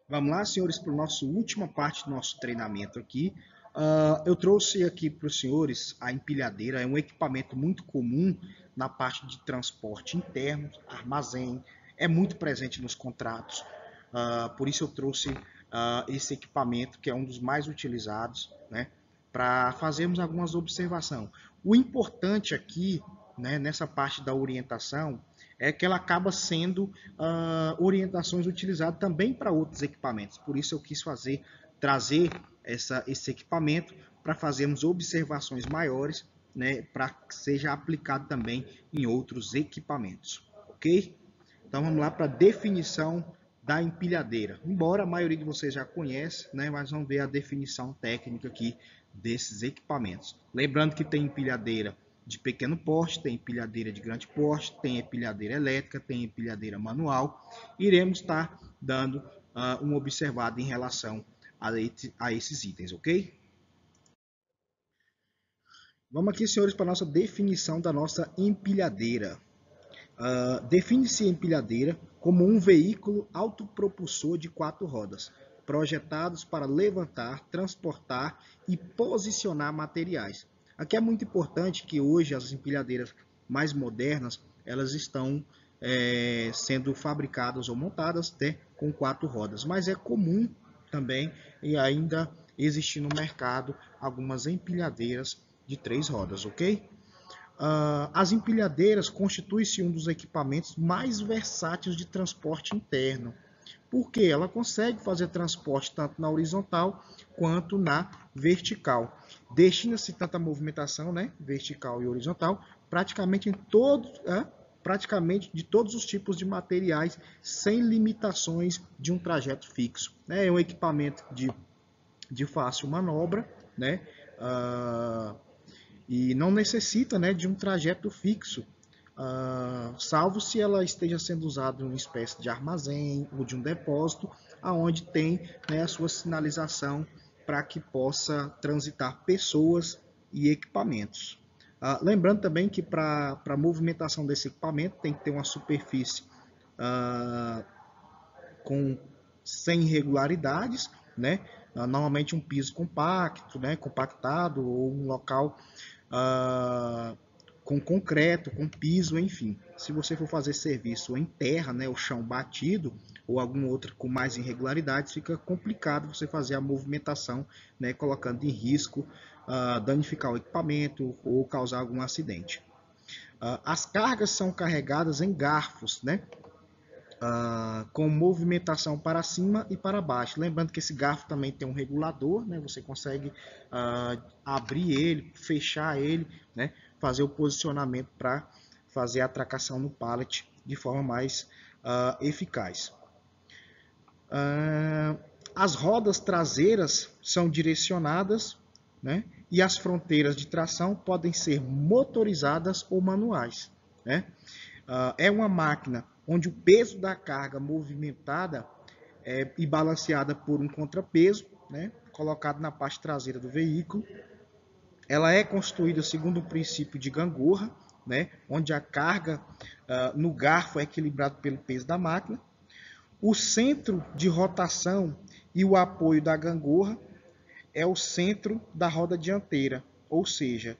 Vamos lá, senhores, para a nossa última parte do nosso treinamento aqui. Eu trouxe aqui para os senhores a empilhadeira, é um equipamento muito comum na parte de transporte interno, armazém, é muito presente nos contratos. Por isso eu trouxe esse equipamento, que é um dos mais utilizados, né, para fazermos algumas observações. O importante aqui, né, nessa parte da orientação, é que ela acaba sendo orientações utilizadas também para outros equipamentos. Por isso eu quis trazer esse equipamento para fazermos observações maiores, né, para que seja aplicado também em outros equipamentos, ok? Então vamos lá para a definição da empilhadeira. Embora a maioria de vocês já conhece, né, mas vamos ver a definição técnica aqui desses equipamentos. Lembrando que tem empilhadeira de pequeno porte, tem empilhadeira de grande porte, tem empilhadeira elétrica, tem empilhadeira manual. Iremos estar dando uma observada em relação a esses itens, ok? Vamos aqui, senhores, para a nossa definição da nossa empilhadeira. Define-se a empilhadeira como um veículo autopropulsor de 4 rodas, projetados para levantar, transportar e posicionar materiais. Aqui é muito importante que hoje as empilhadeiras mais modernas elas estão sendo fabricadas ou montadas com 4 rodas, mas é comum também e ainda existir no mercado algumas empilhadeiras de 3 rodas, ok? As empilhadeiras constituem-se um dos equipamentos mais versáteis de transporte interno, porque ela consegue fazer transporte tanto na horizontal quanto na vertical. Destina-se tanta movimentação, né, vertical e horizontal, praticamente de todos os tipos de materiais, sem limitações de um trajeto fixo. É um equipamento de fácil manobra, né? E não necessita, né, de um trajeto fixo, salvo se ela esteja sendo usada em uma espécie de armazém ou de um depósito, aonde tem, né, a sua sinalização para que possa transitar pessoas e equipamentos. Lembrando também que para a movimentação desse equipamento tem que ter uma superfície com sem irregularidades, né? Normalmente um piso compacto, né? Compactado ou um local com concreto, com piso, enfim. Se você for fazer serviço em terra, né, o chão batido ou algum outro com mais irregularidades, fica complicado você fazer a movimentação, né, colocando em risco danificar o equipamento ou causar algum acidente. As cargas são carregadas em garfos, né, com movimentação para cima e para baixo. Lembrando que esse garfo também tem um regulador, né? Você consegue abrir ele, fechar ele, né? Fazer o posicionamento para fazer a atracação no pallet de forma mais eficaz. As rodas traseiras são direcionadas, né? E as fronteiras de tração podem ser motorizadas ou manuais, né? É uma máquina onde o peso da carga movimentada e balanceada por um contrapeso, né, colocado na parte traseira do veículo. Ela é construída segundo o princípio de gangorra, né, onde a carga no garfo é equilibrado pelo peso da máquina. O centro de rotação e o apoio da gangorra é o centro da roda dianteira, ou seja,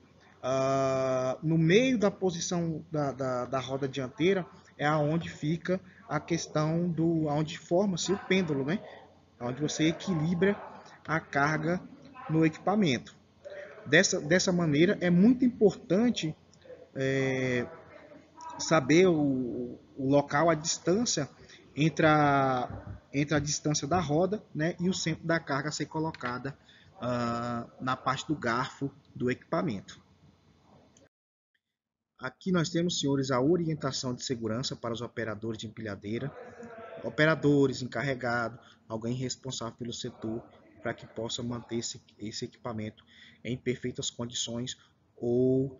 no meio da posição da roda dianteira é aonde fica a questão aonde forma-se o pêndulo, né? Onde você equilibra a carga no equipamento. Dessa maneira é muito importante saber o local, a distância entre a distância da roda, né, e o centro da carga a ser colocada na parte do garfo do equipamento. Aqui nós temos, senhores, a orientação de segurança para os operadores de empilhadeira, operadores, encarregados, alguém responsável pelo setor, para que possa manter esse equipamento em perfeitas condições ou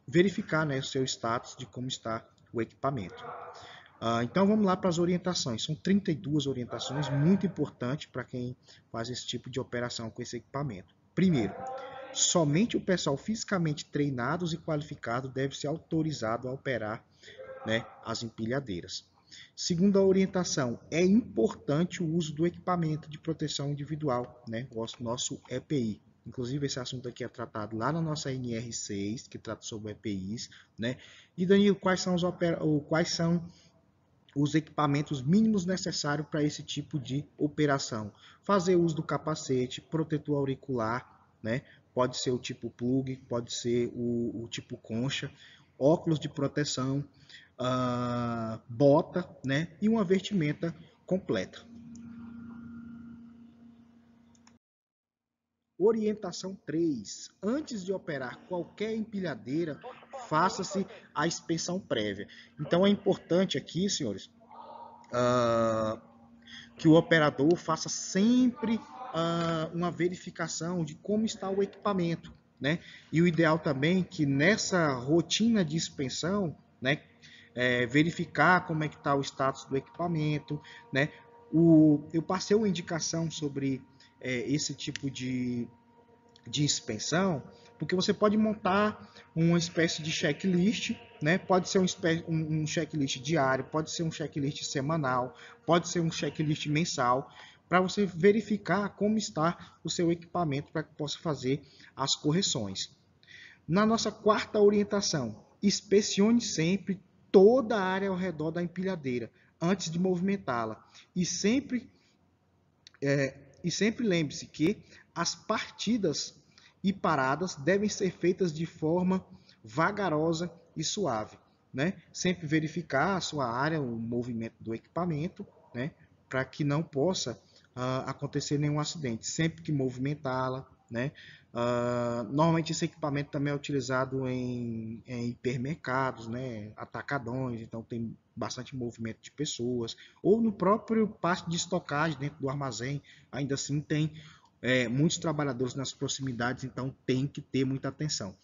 verificar, né, o seu status de como está o equipamento. Então vamos lá para as orientações. São 32 orientações, muito importantes para quem faz esse tipo de operação com esse equipamento. Primeiro, somente o pessoal fisicamente treinados e qualificado deve ser autorizado a operar, né, as empilhadeiras. Segunda orientação, é importante o uso do equipamento de proteção individual, né? O nosso EPI. Inclusive, esse assunto aqui é tratado lá na nossa NR6, que trata sobre EPIs, né? E, Danilo, quais são os equipamentos mínimos necessários para esse tipo de operação? Fazer uso do capacete, protetor auricular, né? Pode ser o tipo plug, pode ser o tipo concha, óculos de proteção, bota, né? E uma vestimenta completa. Orientação 3. Antes de operar qualquer empilhadeira, faça-se a inspeção prévia. Então é importante aqui, senhores, que o operador faça sempre uma verificação de como está o equipamento, né? E o ideal também que nessa rotina de inspeção, né, verificar como é que está o status do equipamento, né? Eu passei uma indicação sobre esse tipo de inspeção, porque você pode montar uma espécie de checklist, né? Pode ser um checklist diário, pode ser um checklist semanal, pode ser um checklist mensal, para você verificar como está o seu equipamento para que possa fazer as correções. Na nossa quarta orientação, inspecione sempre toda a área ao redor da empilhadeira antes de movimentá-la e sempre lembre-se que as partidas e paradas devem ser feitas de forma vagarosa e suave, né? Sempre verificar a sua área, o movimento do equipamento, né? Para que não possa acontecer nenhum acidente. Sempre que movimentá-la, né? Normalmente esse equipamento também é utilizado em hipermercados, né? Atacadões, então tem bastante movimento de pessoas, ou no próprio pátio de estocagem dentro do armazém, ainda assim tem muitos trabalhadores nas proximidades, então tem que ter muita atenção.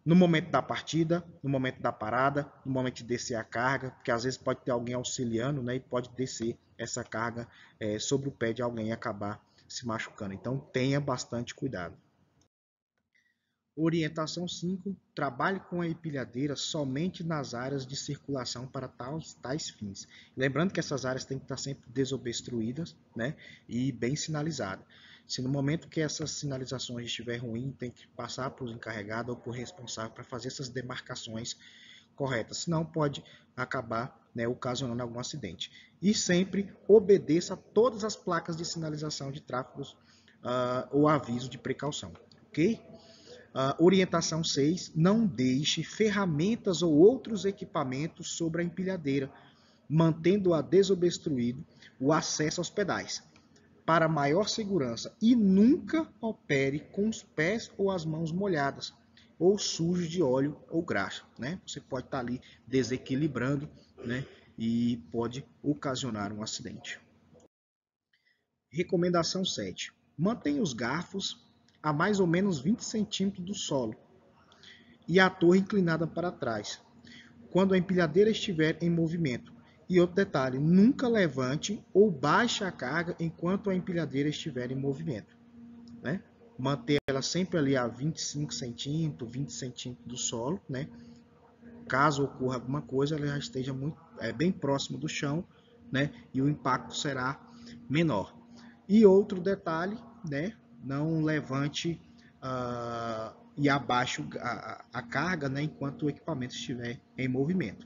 No momento da partida, no momento da parada, no momento de descer a carga, porque às vezes pode ter alguém auxiliando, né, e pode descer essa carga sobre o pé de alguém e acabar se machucando. Então tenha bastante cuidado. Orientação 5. Trabalhe com a empilhadeira somente nas áreas de circulação para tais fins. Lembrando que essas áreas têm que estar sempre desobstruídas, né, e bem sinalizadas. Se no momento que essas sinalizações estiver ruim, tem que passar para o encarregado ou para o responsável para fazer essas demarcações corretas. Senão pode acabar, né, ocasionando algum acidente. E sempre obedeça a todas as placas de sinalização de tráfego ou aviso de precaução. Ok? Orientação 6. Não deixe ferramentas ou outros equipamentos sobre a empilhadeira, mantendo-a desobstruído o acesso aos pedais, para maior segurança. E nunca opere com os pés ou as mãos molhadas, ou sujos de óleo ou graxa, né? Você pode estar ali desequilibrando, né? E pode ocasionar um acidente. Recomendação 7. Mantenha os garfos a mais ou menos 20 centímetros do solo e a torre inclinada para trás, quando a empilhadeira estiver em movimento. E outro detalhe, nunca levante ou baixe a carga enquanto a empilhadeira estiver em movimento, né? Manter ela sempre ali a 25 centímetros, 20 centímetros do solo, né? Caso ocorra alguma coisa, ela já esteja bem próximo do chão, né? E o impacto será menor. E outro detalhe, né? Não levante e abaixe a carga, né? Enquanto o equipamento estiver em movimento.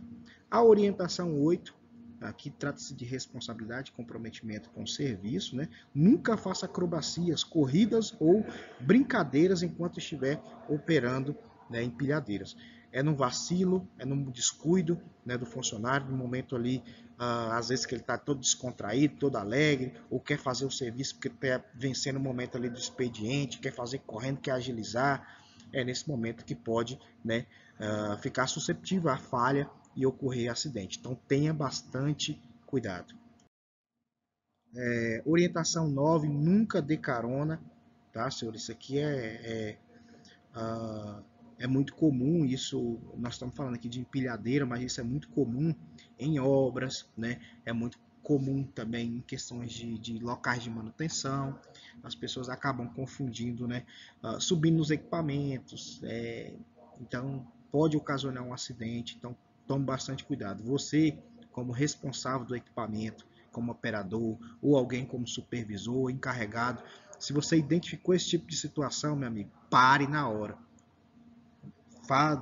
A orientação 8, aqui trata-se de responsabilidade e comprometimento com o serviço, né? Nunca faça acrobacias, corridas ou brincadeiras enquanto estiver operando, né, empilhadeiras. É no vacilo, é no descuido, né, do funcionário, no momento ali, às vezes que ele está todo descontraído, todo alegre, ou quer fazer o serviço porque está vencendo o momento ali do expediente, quer fazer correndo, quer agilizar. É nesse momento que pode, né, ficar susceptível à falha e ocorrer acidente. Então tenha bastante cuidado. Orientação 9, nunca dê carona, tá, senhor? Isso aqui é muito comum, isso nós estamos falando aqui de empilhadeira, mas isso é muito comum em obras, né? É muito comum também em questões de locais de manutenção. As pessoas acabam confundindo, né? Subindo nos equipamentos, então pode ocasionar um acidente. Então tome bastante cuidado. Você, como responsável do equipamento, como operador, ou alguém como supervisor, encarregado. Se você identificou esse tipo de situação, meu amigo, pare na hora.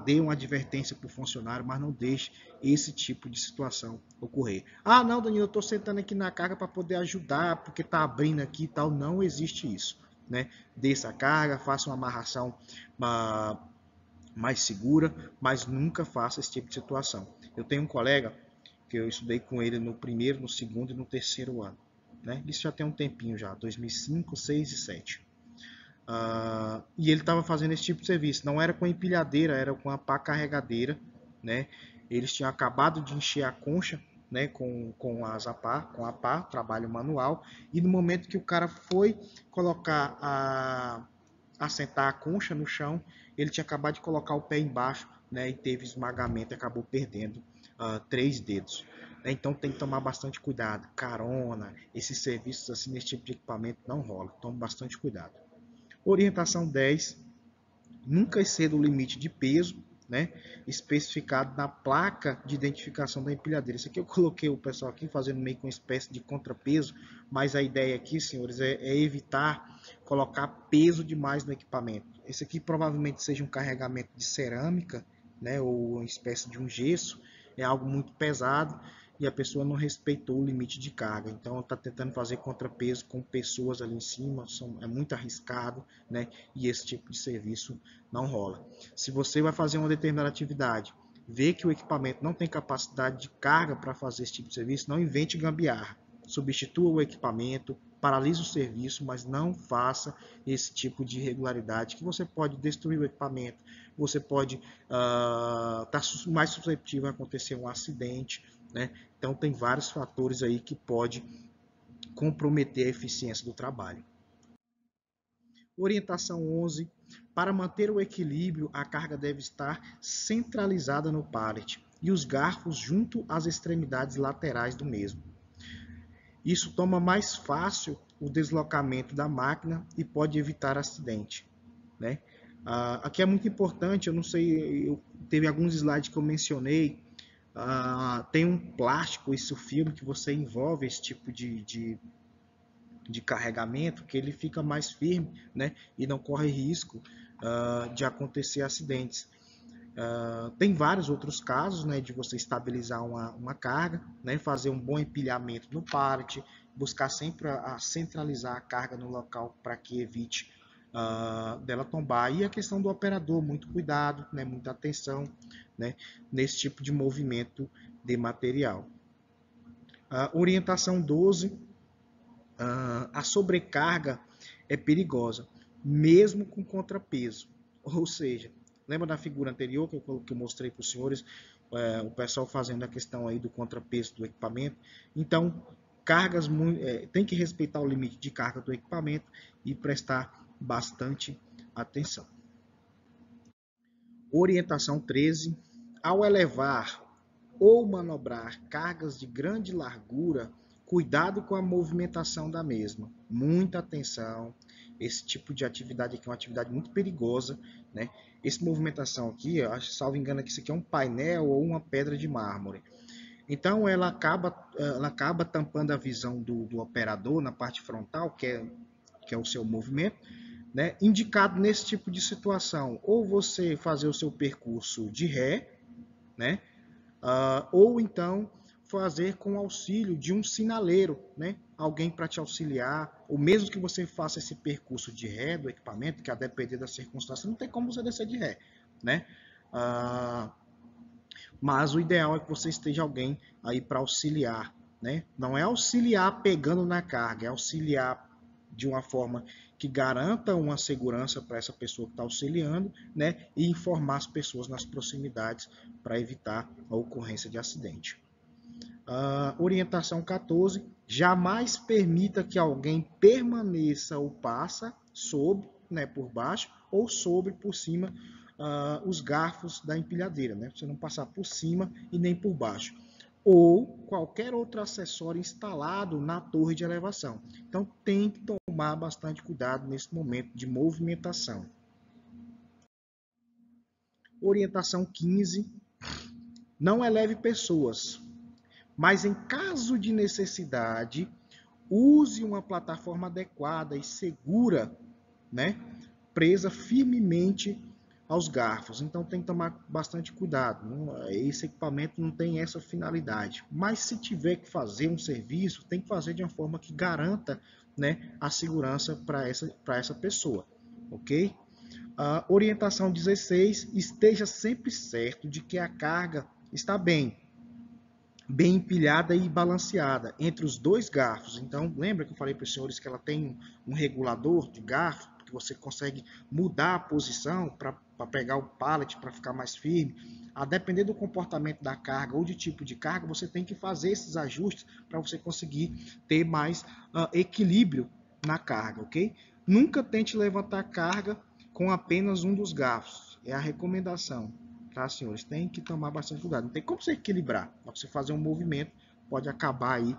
Dê uma advertência para o funcionário, mas não deixe esse tipo de situação ocorrer. Ah, não, Danilo, eu estou sentando aqui na carga para poder ajudar, porque está abrindo aqui e tal. Não existe isso. Né? Desça a carga, faça uma amarração mais segura, mas nunca faça esse tipo de situação. Eu tenho um colega que eu estudei com ele no primeiro, no segundo e no terceiro ano. Né? Isso já tem um tempinho já, 2005, 2006 e 2007. E ele estava fazendo esse tipo de serviço. Não era com a empilhadeira, era com a pá carregadeira. Né? Eles tinham acabado de encher a concha, né, com a pá, trabalho manual. E no momento que o cara foi colocar assentar a concha no chão, ele tinha acabado de colocar o pé embaixo, né, e teve esmagamento e acabou perdendo 3 dedos. Então tem que tomar bastante cuidado. Carona, esses serviços assim nesse tipo de equipamento não rola. Tome bastante cuidado. Orientação 10, nunca exceda o limite de peso, né, especificado na placa de identificação da empilhadeira. Isso aqui eu coloquei o pessoal aqui fazendo meio que uma espécie de contrapeso, mas a ideia aqui, senhores, é evitar colocar peso demais no equipamento. Esse aqui provavelmente seja um carregamento de cerâmica, né, ou uma espécie de um gesso, é algo muito pesado e a pessoa não respeitou o limite de carga. Então está tentando fazer contrapeso com pessoas ali em cima, é muito arriscado, né? E esse tipo de serviço não rola. Se você vai fazer uma determinada atividade, vê que o equipamento não tem capacidade de carga para fazer esse tipo de serviço, não invente gambiarra. Substitua o equipamento, paralise o serviço, mas não faça esse tipo de irregularidade, que você pode destruir o equipamento, você pode estar mais suscetível a acontecer um acidente, né? Então tem vários fatores aí que pode comprometer a eficiência do trabalho. Orientação 11. Para manter o equilíbrio, a carga deve estar centralizada no pallet e os garfos junto às extremidades laterais do mesmo. Isso torna mais fácil o deslocamento da máquina e pode evitar acidente. Né? Aqui é muito importante, eu não sei, teve alguns slides que eu mencionei, tem um plástico, esse filme que você envolve esse tipo de carregamento, que ele fica mais firme, né, e não corre risco de acontecer acidentes. Tem vários outros casos, né, de você estabilizar uma carga, né, fazer um bom empilhamento no pallet, buscar sempre centralizar a carga no local para que evite dela tombar. E a questão do operador, muito cuidado, né, muita atenção, né, nesse tipo de movimento de material. Orientação 12, a sobrecarga é perigosa, mesmo com contrapeso. Ou seja, lembra da figura anterior que eu mostrei para os senhores, o pessoal fazendo a questão aí do contrapeso do equipamento? Então, tem que respeitar o limite de carga do equipamento e prestar bastante atenção. Orientação 13. Ao elevar ou manobrar cargas de grande largura, cuidado com a movimentação da mesma. Muita atenção. Esse tipo de atividade aqui é uma atividade muito perigosa, né? Essa movimentação aqui, eu acho, salvo engano, que isso aqui é um painel ou uma pedra de mármore. Então ela acaba tampando a visão do operador na parte frontal, que é o seu movimento, né? Indicado nesse tipo de situação, ou você fazer o seu percurso de ré, né? Ou então fazer com auxílio de um sinaleiro, né? Alguém para te auxiliar, ou mesmo que você faça esse percurso de ré do equipamento, que a depender da circunstância, não tem como você descer de ré, né? Mas o ideal é que você esteja alguém aí para auxiliar, né? Não é auxiliar pegando na carga, é auxiliar de uma forma que garanta uma segurança para essa pessoa que está auxiliando, né? E informar as pessoas nas proximidades para evitar a ocorrência de acidente. Orientação 14. Jamais permita que alguém permaneça ou passa sobre, né, por baixo ou sobre, por cima, os garfos da empilhadeira. Né? Você não passar por cima e nem por baixo. Ou qualquer outro acessório instalado na torre de elevação. Então tem que tomar bastante cuidado nesse momento de movimentação. Orientação 15. Não eleve pessoas. Mas em caso de necessidade, use uma plataforma adequada e segura, né? Presa firmemente aos garfos. Então tem que tomar bastante cuidado. Esse equipamento não tem essa finalidade. Mas se tiver que fazer um serviço, tem que fazer de uma forma que garanta, né, a segurança para essa pessoa. Ok? A orientação 16, esteja sempre certo de que a carga está bem empilhada e balanceada entre os dois garfos. Então, lembra que eu falei para os senhores que ela tem um regulador de garfo, que você consegue mudar a posição para pegar o pallet para ficar mais firme. A depender do comportamento da carga ou de tipo de carga, você tem que fazer esses ajustes para você conseguir ter mais equilíbrio na carga, ok? Nunca tente levantar carga com apenas um dos garfos. É a recomendação. Tá, senhores? Tem que tomar bastante cuidado. Não tem como você equilibrar. Você fazer um movimento pode acabar aí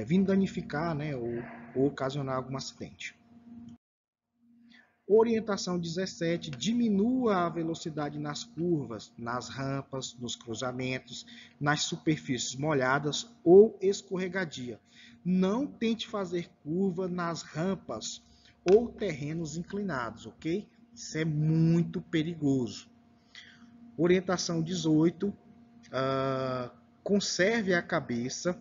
vindo danificar, né, ou ocasionar algum acidente. Orientação 17, diminua a velocidade nas curvas, nas rampas, nos cruzamentos, nas superfícies molhadas ou escorregadia. Não tente fazer curva nas rampas ou terrenos inclinados, ok? Isso é muito perigoso. Orientação 18, conserve a cabeça,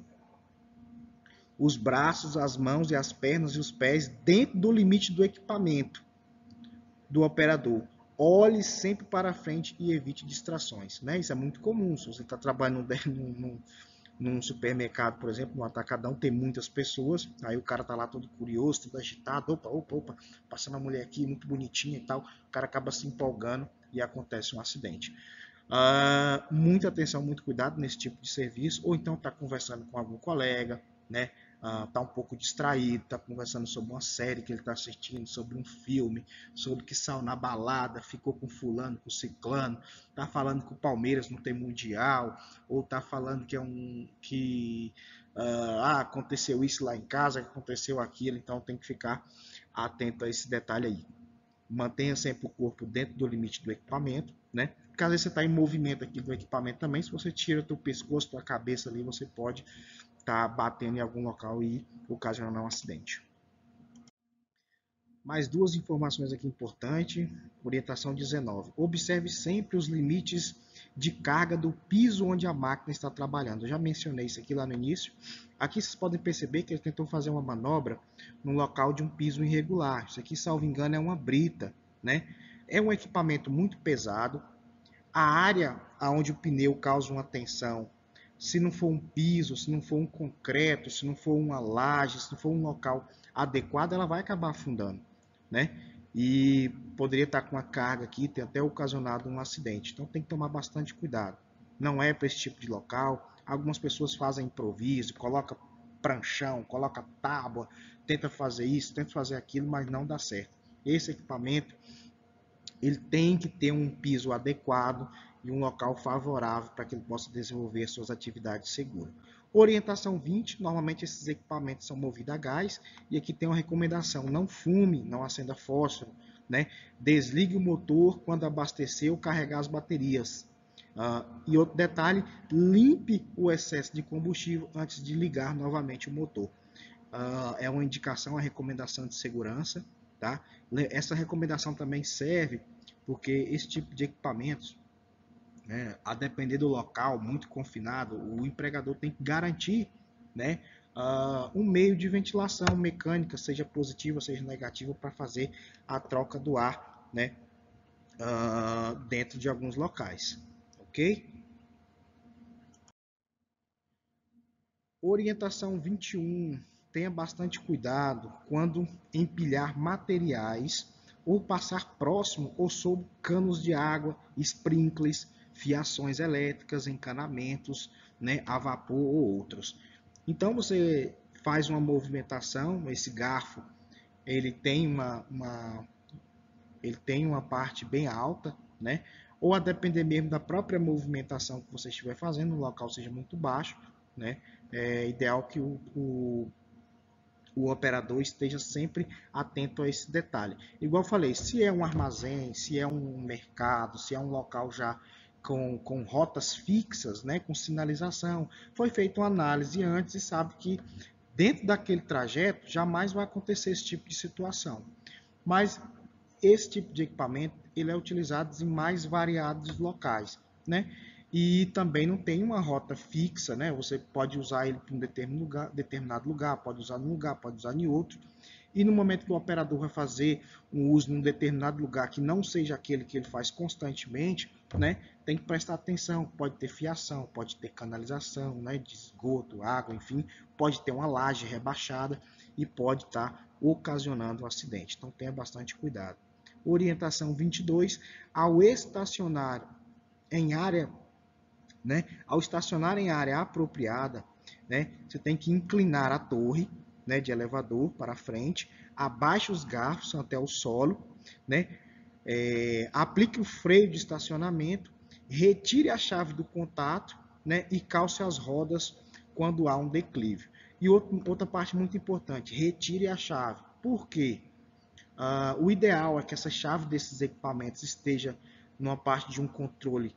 os braços, as mãos e as pernas e os pés dentro do limite do equipamento do operador. Olhe sempre para frente e evite distrações. Né? Isso é muito comum. Se você está trabalhando num supermercado, por exemplo, no atacadão, tem muitas pessoas, aí o cara tá lá todo curioso, todo agitado, opa, passando a mulher aqui, muito bonitinha e tal, o cara acaba se empolgando e acontece um acidente. Muita atenção, muito cuidado nesse tipo de serviço, ou então está conversando com algum colega, né? Tá um pouco distraído, tá conversando sobre uma série que ele está assistindo, sobre um filme, sobre que saiu na balada, ficou com fulano, com ciclano, tá falando que o Palmeiras não tem mundial, ou tá falando que aconteceu isso lá em casa, aconteceu aquilo, então tem que ficar atento a esse detalhe aí. Mantenha sempre o corpo dentro do limite do equipamento, né? Porque às vezes você está em movimento aqui do equipamento também, se você tira teu pescoço, tua cabeça ali, você pode estar batendo em algum local e ocasionar um acidente. Mais duas informações aqui importantes. Orientação 19. Observe sempre os limites de carga do piso onde a máquina está trabalhando. Eu já mencionei isso aqui lá no início. Aqui vocês podem perceber que ele tentou fazer uma manobra no local de um piso irregular. Isso aqui, salvo engano, é uma brita, né? É um equipamento muito pesado. A área onde o pneu causa uma tensão, se não for um piso, se não for um concreto, se não for uma laje, se não for um local adequado, ela vai acabar afundando, né? E poderia estar com uma carga aqui, ter até ocasionado um acidente. Então tem que tomar bastante cuidado. Não é para esse tipo de local. Algumas pessoas fazem improviso, coloca pranchão, coloca tábua, tenta fazer isso, tenta fazer aquilo, mas não dá certo. Esse equipamento ele tem que ter um piso adequado e um local favorável para que ele possa desenvolver suas atividades seguras. Orientação 20, normalmente esses equipamentos são movidos a gás e aqui tem uma recomendação, não fume, não acenda fósforo, né? Desligue o motor quando abastecer ou carregar as baterias. E outro detalhe, limpe o excesso de combustível antes de ligar novamente o motor. É uma indicação, uma recomendação de segurança, tá? Essa recomendação também serve porque esse tipo de equipamentos, né, a depender do local, muito confinado, o empregador tem que garantir, né, um meio de ventilação mecânica, seja positiva, seja negativa, para fazer a troca do ar, né, dentro de alguns locais, ok? Orientação 21. Tenha bastante cuidado quando empilhar materiais ou passar próximo ou sob canos de água, sprinklers, fiações elétricas, encanamentos, né, a vapor ou outros. Então você faz uma movimentação, esse garfo ele tem ele tem uma parte bem alta, né? Ou a depender mesmo da própria movimentação que você estiver fazendo, o local seja muito baixo, né? É ideal que o operador esteja sempre atento a esse detalhe. Igual eu falei, se é um armazém, se é um mercado, se é um local já com rotas fixas, né, com sinalização. Foi feita uma análise antes e sabe que dentro daquele trajeto jamais vai acontecer esse tipo de situação. Mas esse tipo de equipamento ele é utilizado em mais variados locais, né? E também não tem uma rota fixa, né? Você pode usar ele para um determinado lugar, pode usar num lugar, pode usar em outro. E no momento que o operador vai fazer um uso num determinado lugar que não seja aquele que ele faz constantemente, né? Tem que prestar atenção, pode ter fiação, pode ter canalização, né? De esgoto, água, enfim, pode ter uma laje rebaixada e pode estar ocasionando um acidente. Então tenha bastante cuidado. Orientação 22, ao estacionar em área, né? Ao estacionar em área apropriada, né? Você tem que inclinar a torre, né, de elevador para frente, abaixe os garfos até o solo, né? Aplique o freio de estacionamento, retire a chave do contato, né, e calce as rodas quando há um declive. E outra parte muito importante, retire a chave. Por quê? O ideal é que essa chave desses equipamentos esteja numa parte de um controle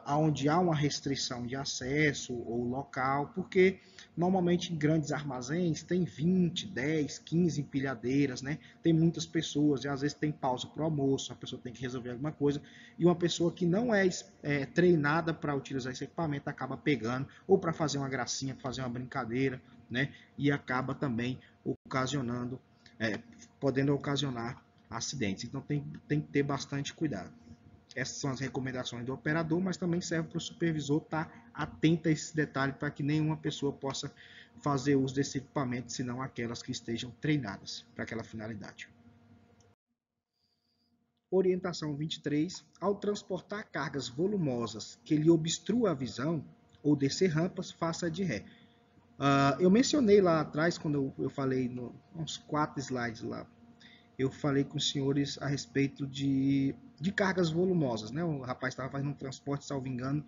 onde há uma restrição de acesso ou local, porque normalmente em grandes armazéns tem 20, 10, 15 empilhadeiras, né? Tem muitas pessoas e às vezes tem pausa para o almoço, a pessoa tem que resolver alguma coisa e uma pessoa que não é treinada para utilizar esse equipamento acaba pegando ou para fazer uma gracinha, fazer uma brincadeira, né? E acaba também ocasionando podendo ocasionar acidentes. Então tem que ter bastante cuidado. Essas são as recomendações do operador, mas também serve para o supervisor estar atento a esses detalhes para que nenhuma pessoa possa fazer uso desse equipamento, senão aquelas que estejam treinadas para aquela finalidade. Orientação 23. Ao transportar cargas volumosas que lhe obstruam a visão ou descer rampas, faça de ré. Eu mencionei lá atrás, quando eu falei uns 4 slides lá, eu falei com os senhores a respeito de cargas volumosas, né? O rapaz estava fazendo um transporte, salvo engano,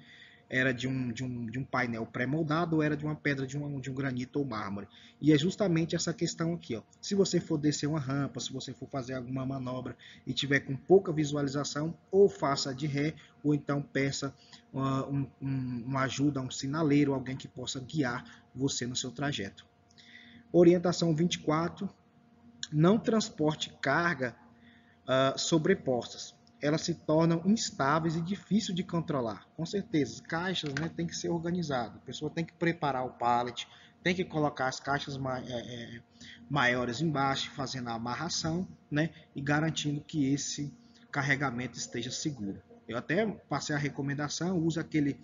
era de um painel pré-moldado ou era de uma pedra de um granito ou mármore. E é justamente essa questão aqui, ó. Se você for descer uma rampa, se você for fazer alguma manobra e tiver com pouca visualização, ou faça de ré, ou então peça uma ajuda, um sinaleiro, alguém que possa guiar você no seu trajeto. Orientação 24. Não transporte carga sobrepostas. Elas se tornam instáveis e difíceis de controlar. Com certeza, as caixas, né, tem que ser organizado. A pessoa tem que preparar o pallet, tem que colocar as caixas maiores embaixo, fazendo a amarração, né, e garantindo que esse carregamento esteja seguro. Eu até passei a recomendação, usa aquele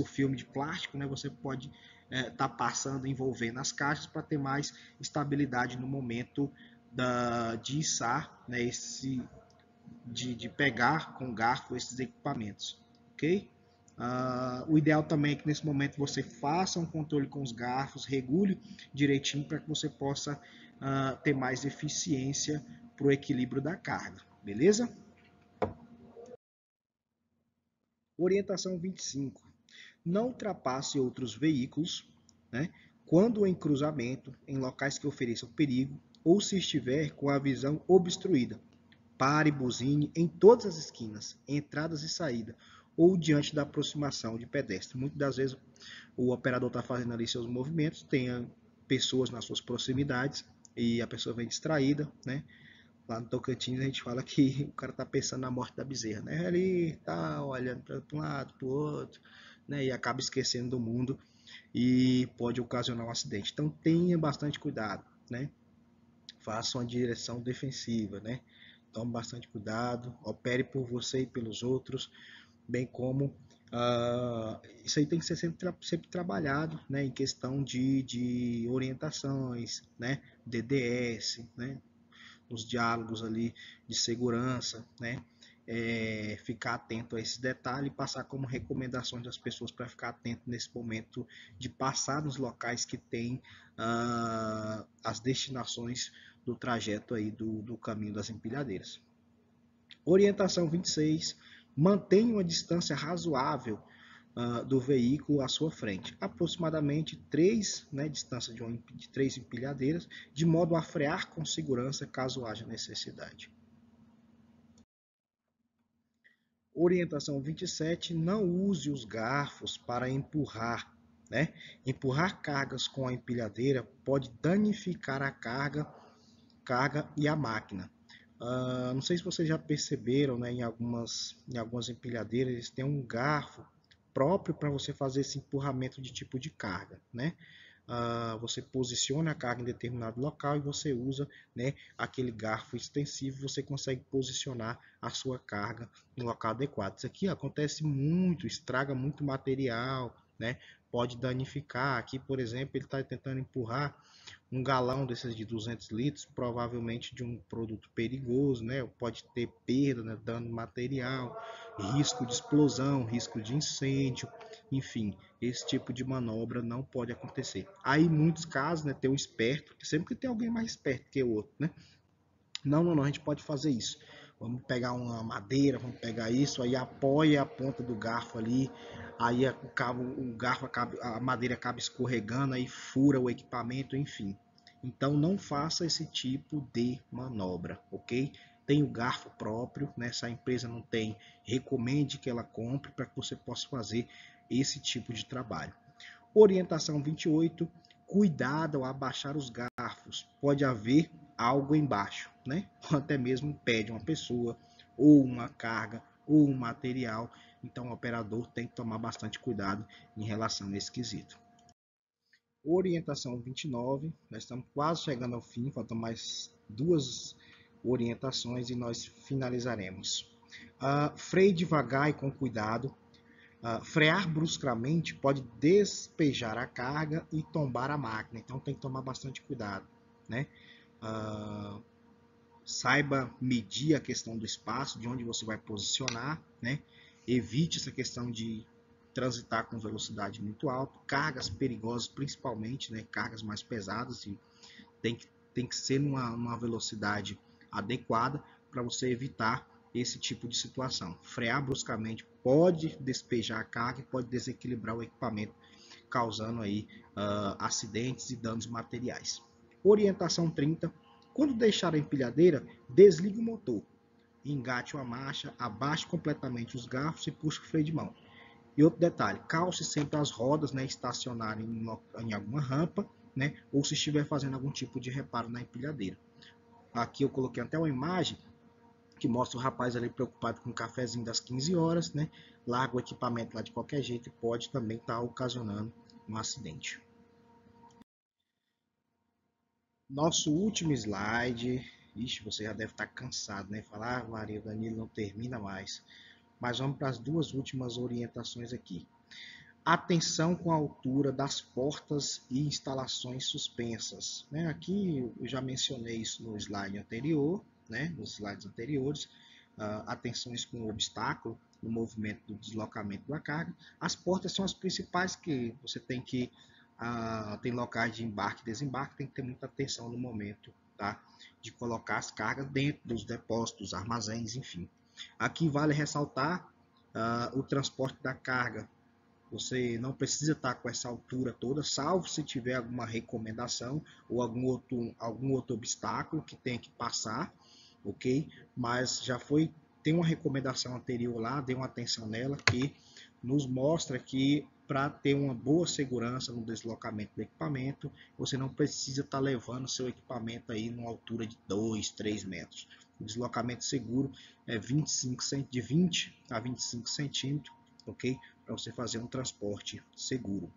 filme de plástico, né, você pode tá passando, envolvendo as caixas para ter mais estabilidade no momento de içar, né, de pegar com garfo esses equipamentos, ok? O ideal também é que nesse momento você faça um controle com os garfos, regule direitinho para que você possa ter mais eficiência para o equilíbrio da carga, beleza? Orientação 25. Não ultrapasse outros veículos, né, quando em cruzamento, em locais que ofereçam perigo, ou se estiver com a visão obstruída. Pare e buzine em todas as esquinas, entradas e saídas, ou diante da aproximação de pedestre. Muitas das vezes o operador está fazendo ali seus movimentos, tem pessoas nas suas proximidades e a pessoa vem distraída, né? Lá no Tocantins a gente fala que o cara está pensando na morte da bezerra, né? Ele tá olhando para um lado, para o outro, né? E acaba esquecendo do mundo e pode ocasionar um acidente. Então tenha bastante cuidado, né? Faça uma direção defensiva, né? Tome bastante cuidado, opere por você e pelos outros, bem como isso aí tem que ser sempre trabalhado, né, em questão de orientações, né, DDS, né, nos diálogos ali de segurança, né, ficar atento a esse detalhe e passar como recomendações das pessoas para ficar atento nesse momento de passar nos locais que tem as destinações do trajeto aí do caminho das empilhadeiras. Orientação 26. Mantenha uma distância razoável do veículo à sua frente, aproximadamente 3, né, distância de 3 empilhadeiras, de modo a frear com segurança caso haja necessidade. Orientação 27, não use os garfos para empurrar, né? Empurrar cargas com a empilhadeira pode danificar a carga e a máquina. Não sei se vocês já perceberam, né, em algumas empilhadeiras, eles têm um garfo próprio para você fazer esse empurramento de tipo de carga, né? Você posiciona a carga em determinado local e você usa, né, aquele garfo extensivo, você consegue posicionar a sua carga no local adequado. Isso aqui acontece muito, estraga muito material, né? Pode danificar. Aqui, por exemplo, ele está tentando empurrar um galão desses de 200 litros, provavelmente de um produto perigoso, né? Pode ter perda, né? Dano material, risco de explosão, risco de incêndio, enfim, esse tipo de manobra não pode acontecer. Aí, em muitos casos, né, tem um esperto, que sempre que tem alguém mais esperto que o outro, né? Não, a gente pode fazer isso. Vamos pegar uma madeira, vamos pegar isso, aí apoia a ponta do garfo ali, aí o garfo acaba, a madeira acaba escorregando, aí fura o equipamento, enfim. Então não faça esse tipo de manobra, ok? Tem o garfo próprio, né? Se a empresa não tem, recomende que ela compre para que você possa fazer esse tipo de trabalho. Orientação 28, cuidado ao abaixar os garfos, pode haver algo embaixo, né? Ou até mesmo um pé de uma pessoa, ou uma carga, ou um material. Então o operador tem que tomar bastante cuidado em relação a esse quesito. Orientação 29, nós estamos quase chegando ao fim, faltam mais duas orientações e nós finalizaremos. Freie devagar e com cuidado. Frear bruscamente pode despejar a carga e tombar a máquina, então tem que tomar bastante cuidado, né? Saiba medir a questão do espaço, de onde você vai posicionar, né? Evite essa questão de transitar com velocidade muito alta, cargas perigosas principalmente, né? Cargas mais pesadas, e tem que ser numa velocidade adequada para você evitar esse tipo de situação. Frear bruscamente pode despejar a carga e pode desequilibrar o equipamento, causando aí acidentes e danos materiais. Orientação 30. Quando deixar a empilhadeira, desligue o motor, engate a marcha, abaixe completamente os garfos e puxe o freio de mão. E outro detalhe, calce sempre as rodas, né, estacionarem em alguma rampa, né, ou se estiver fazendo algum tipo de reparo na empilhadeira. Aqui eu coloquei até uma imagem que mostra o rapaz ali preocupado com o cafezinho das 15 horas, né, larga o equipamento lá de qualquer jeito e pode também estar ocasionando um acidente. Nosso último slide, ixi, você já deve estar cansado, né, falar, Maria, o Danilo não termina mais, mas vamos para as duas últimas orientações aqui. Atenção com a altura das portas e instalações suspensas, né? Aqui eu já mencionei isso no slide anterior, né? Nos slides anteriores. Atenções com o obstáculo no movimento do deslocamento da carga. As portas são as principais que você tem que tem locais de embarque e desembarque, tem que ter muita atenção no momento, tá? De colocar as cargas dentro dos depósitos, armazéns, enfim. Aqui vale ressaltar o transporte da carga. Você não precisa estar com essa altura toda, salvo se tiver alguma recomendação ou algum outro obstáculo que tenha que passar, ok? Mas tem uma recomendação anterior lá, dê uma atenção nela, que nos mostra que para ter uma boa segurança no deslocamento do equipamento, você não precisa estar levando seu equipamento aí numa altura de 2, 3 metros. O deslocamento seguro é de 20 a 25 centímetros, ok? Para você fazer um transporte seguro.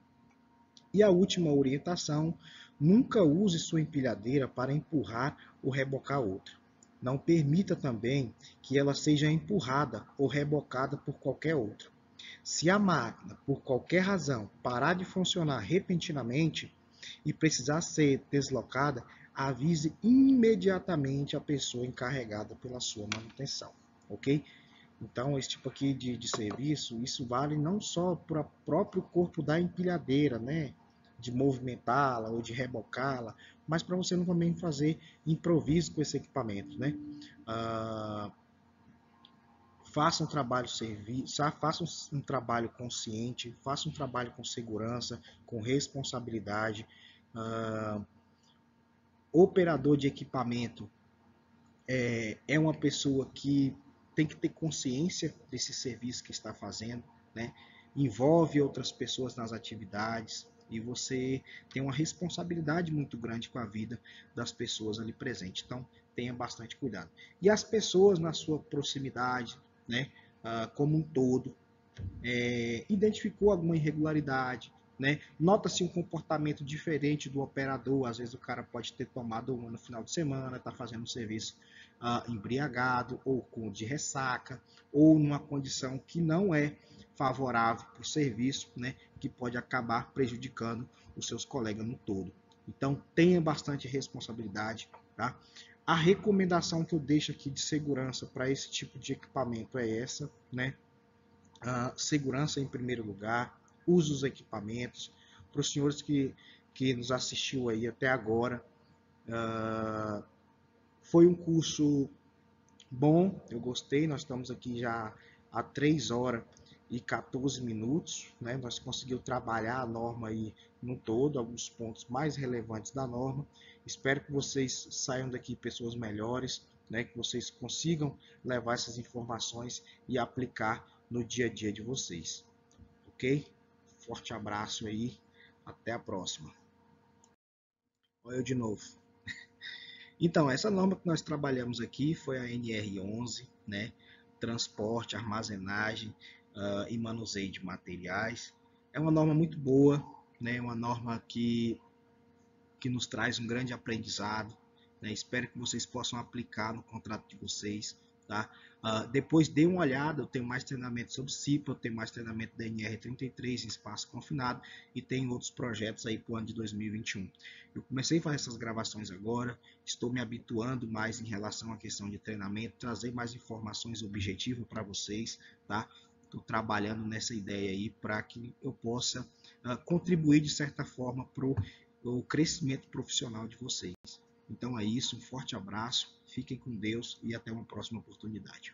E a última orientação, nunca use sua empilhadeira para empurrar ou rebocar outra. Não permita também que ela seja empurrada ou rebocada por qualquer outra. Se a máquina, por qualquer razão, parar de funcionar repentinamente e precisar ser deslocada, avise imediatamente a pessoa encarregada pela sua manutenção, ok? Então, esse tipo aqui de serviço, isso vale não só para o próprio corpo da empilhadeira, né? De movimentá-la ou de rebocá-la, mas para você também fazer improviso com esse equipamento, né? Faça um trabalho faça um trabalho consciente, faça um trabalho com segurança, com responsabilidade. Operador de equipamento é uma pessoa que tem que ter consciência desse serviço que está fazendo, né? Envolve outras pessoas nas atividades e você tem uma responsabilidade muito grande com a vida das pessoas ali presentes. Então, tenha bastante cuidado. E as pessoas na sua proximidade, né, como um todo, identificou alguma irregularidade, né? Nota-se um comportamento diferente do operador, às vezes o cara pode ter tomado uma no final de semana, está fazendo um serviço embriagado, ou de ressaca, ou numa condição que não é favorável para o serviço, né? Que pode acabar prejudicando os seus colegas no todo. Então, tenha bastante responsabilidade, tá? A recomendação que eu deixo aqui de segurança para esse tipo de equipamento é essa, né? Segurança em primeiro lugar, use os equipamentos. Para os senhores que nos assistiu aí até agora, foi um curso bom, eu gostei. Nós estamos aqui já há 3 horas e 14 minutos, né? Nós conseguimos trabalhar a norma aí no todo, alguns pontos mais relevantes da norma. Espero que vocês saiam daqui pessoas melhores, né? Que vocês consigam levar essas informações e aplicar no dia a dia de vocês, ok? Forte abraço aí, até a próxima. Olha eu de novo. Então, essa norma que nós trabalhamos aqui foi a NR11, né? Transporte, armazenagem e manuseio de materiais. É uma norma muito boa, né? Uma norma que nos traz um grande aprendizado, né? Espero que vocês possam aplicar no contrato de vocês, tá? Depois dê uma olhada, eu tenho mais treinamento sobre CIPA, eu tenho mais treinamento da NR33 em espaço confinado e tem outros projetos aí para o ano de 2021. Eu comecei a fazer essas gravações agora, estou me habituando mais em relação à questão de treinamento, trazer mais informações objetivas para vocês, tá? Estou trabalhando nessa ideia aí para que eu possa contribuir de certa forma para o crescimento profissional de vocês. Então é isso, um forte abraço, fiquem com Deus e até uma próxima oportunidade.